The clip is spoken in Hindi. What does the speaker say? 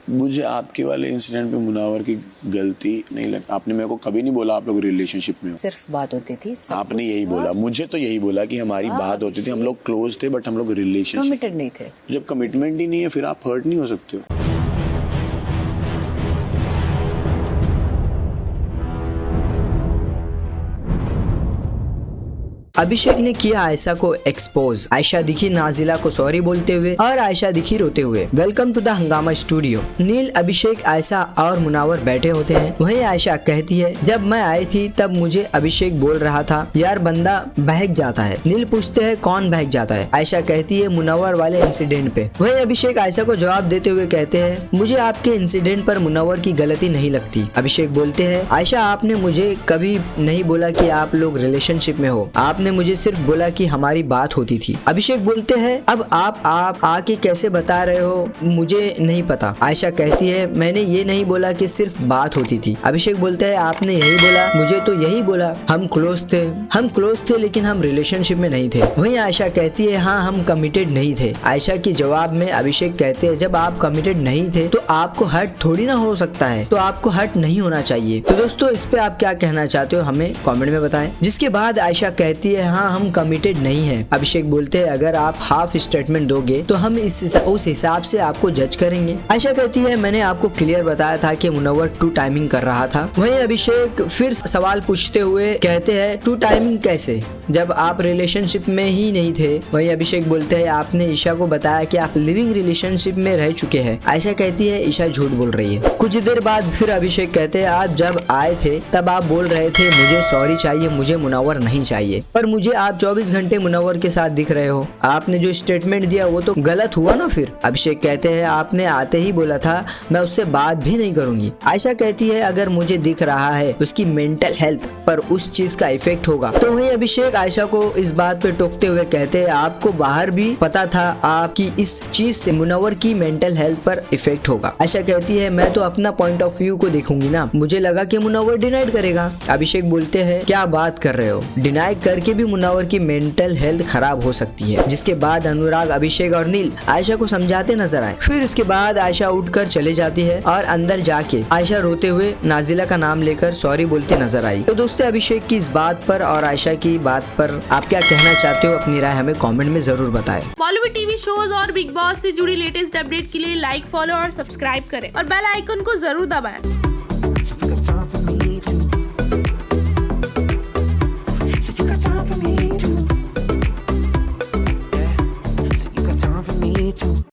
मुझे आपके वाले इंसिडेंट पे मुनावर की गलती नहीं लगती। आपने मेरे को कभी नहीं बोला आप लोग रिलेशनशिप में हो। सिर्फ बात होती थी, सब आपने कुछ यही हुआ। बोला, मुझे तो यही बोला कि हमारी बात होती थी, हम लोग क्लोज थे, बट हम लोग रिलेशनशिप कमिटेड नहीं थे। जब कमिटमेंट ही नहीं है फिर आप हर्ट नहीं हो सकते हो। अभिषेक ने किया आयशा को एक्सपोज। आयशा दिखी नाजिला को सॉरी बोलते हुए और आयशा दिखी रोते हुए। वेलकम टू द हंगामा स्टूडियो। नील, अभिषेक, आयशा और मुनावर बैठे होते हैं। वहीं आयशा कहती है, जब मैं आई थी तब मुझे अभिषेक बोल रहा था यार बंदा बहक जाता है। नील पूछते हैं कौन बहक जाता है। आयशा कहती है मुनावर वाले इंसिडेंट पे। वहीं अभिषेक आयशा को जवाब देते हुए कहते हैं मुझे आपके इंसिडेंट पर मुनावर की गलती नहीं लगती। अभिषेक बोलते हैं आयशा आपने मुझे कभी नहीं बोला कि आप लोग रिलेशनशिप में हो, आपने मुझे सिर्फ बोला कि हमारी बात होती थी। अभिषेक बोलते हैं अब आप आके कैसे बता रहे हो मुझे नहीं पता। आयशा कहती है मैंने ये नहीं बोला कि सिर्फ बात होती थी। अभिषेक बोलते हैं आपने यही बोला, मुझे तो यही बोला। हम क्लोज थे लेकिन हम रिलेशनशिप में नहीं थे। वहीं आयशा कहती है हाँ हम कमिटेड नहीं थे। आयशा के जवाब में अभिषेक कहते हैं जब आप कमिटेड नहीं थे तो आपको हर्ट थोड़ी ना हो सकता है, तो आपको हर्ट नहीं होना चाहिए। तो दोस्तों इस पे आप क्या कहना चाहते हो हमें कमेंट में बताएं। जिसके बाद आयशा कहती है हाँ हम कमिटेड नहीं हैं। अभिषेक बोलते हैं अगर आप हाफ स्टेटमेंट दोगे तो हम उस हिसाब से आपको जज करेंगे। आयशा कहती है मैंने आपको क्लियर बताया था कि मुनव्वर टू टाइमिंग कर रहा था। वहीं अभिषेक फिर सवाल पूछते हुए कहते हैं टू टाइमिंग कैसे जब आप रिलेशनशिप में ही नहीं थे। वहीं अभिषेक बोलते हैं आपने ईशा को बताया कि आप लिविंग रिलेशनशिप में रह चुके हैं। आयशा कहती है ईशा झूठ बोल रही है। कुछ देर बाद फिर अभिषेक कहते हैं आप जब आए थे तब आप बोल रहे थे मुझे सॉरी चाहिए, मुझे मुनव्वर नहीं चाहिए, पर मुझे आप 24 घंटे मुनव्वर के साथ दिख रहे हो। आपने जो स्टेटमेंट दिया वो तो गलत हुआ ना फिर। अभिषेक कहते हैं आपने आते ही बोला था मैं उससे बात भी नहीं करूंगी। आयशा कहती है अगर मुझे दिख रहा है उसकी मेंटल हेल्थ पर उस चीज का इफेक्ट होगा। तो वही अभिषेक आयशा को इस बात पे टोकते हुए कहते हैं आपको बाहर भी पता था आपकी इस चीज से मुनव्वर की मेंटल हेल्थ पर इफेक्ट होगा। आयशा कहती है मैं तो अपना पॉइंट ऑफ व्यू को देखूंगी ना, मुझे लगा कि मुनव्वर डिनाइड करेगा। अभिषेक बोलते हैं क्या बात कर रहे हो, डिनाई करके भी मुनव्वर की मेंटल हेल्थ खराब हो सकती है। जिसके बाद अनुराग, अभिषेक और नील आयशा को समझाते नजर आए। फिर इसके बाद आयशा उठकर चले जाती है और अंदर जाके आयशा रोते हुए नाजिला का नाम लेकर सॉरी बोलते नजर आई। तो दोस्तों अभिषेक की इस बात पर और आयशा की बात पर आप क्या कहना चाहते हो अपनी राय हमें कमेंट में जरूर बताएं। बॉलीवुड टीवी शोज और बिग बॉस से जुड़ी लेटेस्ट अपडेट के लिए लाइक, फॉलो और सब्सक्राइब करें और बेल आइकन को जरूर दबाएं।